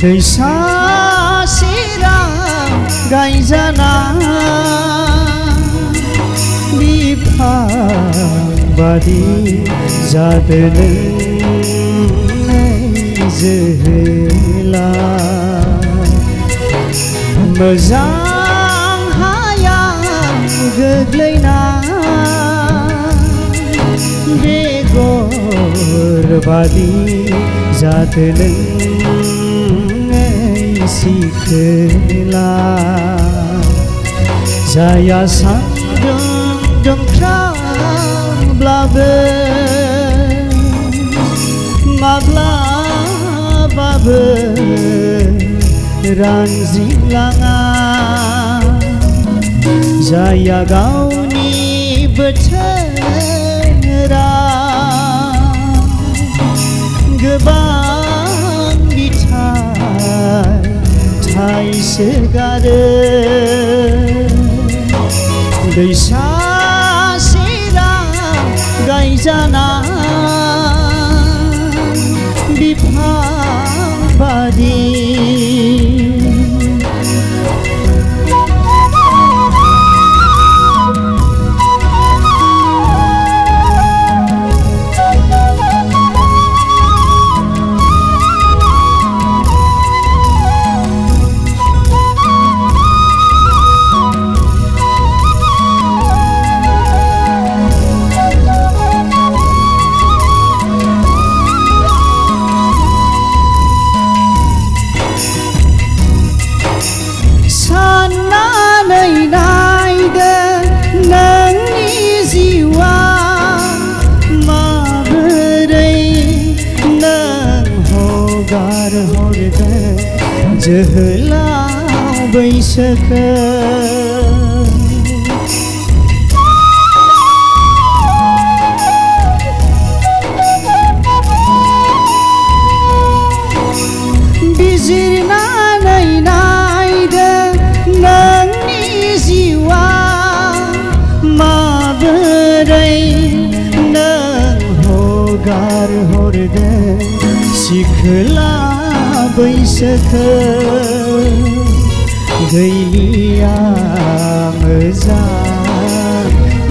दैसा सेराव गायजाना बिफां बादि जादों जोहोला मोजां हायाव गोग्लैना बेगर बादि जादों सिखोला जाया सान्दुं दुंख्रांब्लाबो माब्लाबाबो रानज्रिंलाङा जाया गावनि बोथोरा गोबां थाइसोगारो दैसा सेराव गायजाना बिफां बादि जोहोलाव बैसोखो बिजिरनानै नायदो नोंनि जिउआ माबोरै नों हगार हरदो सिखोला बैसोखो गैलिया मोजां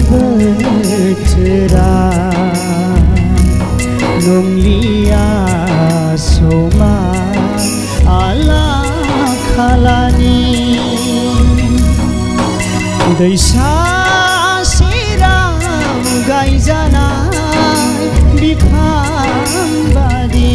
बोथोरा नंलिया समा आला खालानि दैसा सेराव गायजानाय बिफां बादि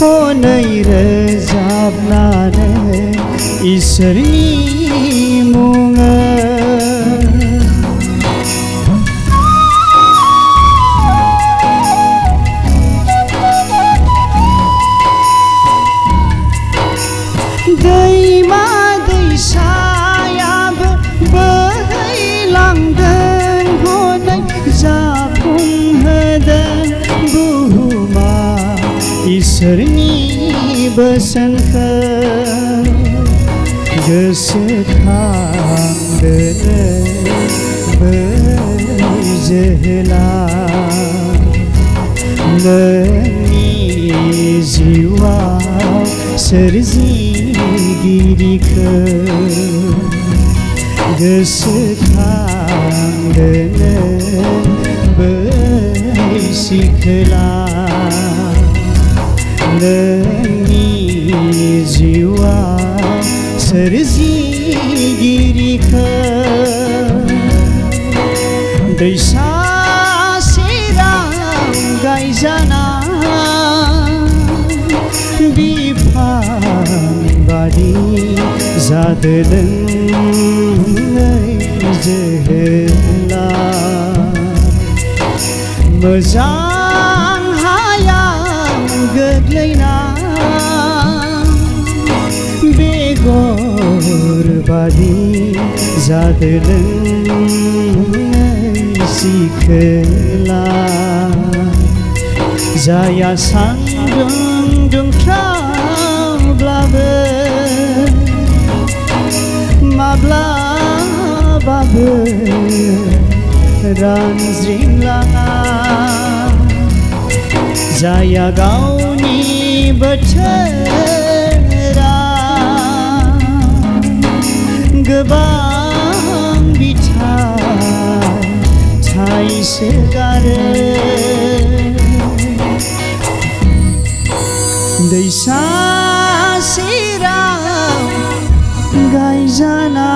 हनै रोजाबनानै इसोरनि मुङै दैमा दैसायाबो बोहैलांदों हनै जाफुंहोदों बुहुमा इसोरनि बोसोनखो गोसोखांदों बै जोहोला नोंनि जिउआव सोरजिगिरिखो गोसोखांदों बै सिखोला नोंनि जिउआव सोरजिगिरिखो दैसा सेराव गायजाना बिफां बादि जादोलोङै जोहोला मोजां हायाव गोग्लैना बेगर बादि जादोलोङै सिखोला जाया सान्दुं दुंख्रावब्लाबो माब्लाबाबो रानज्रिंलाङा जाया गावनि बोथोरा गोबां बिथाइ थाइसोगारो दैसा सेराव गायजाना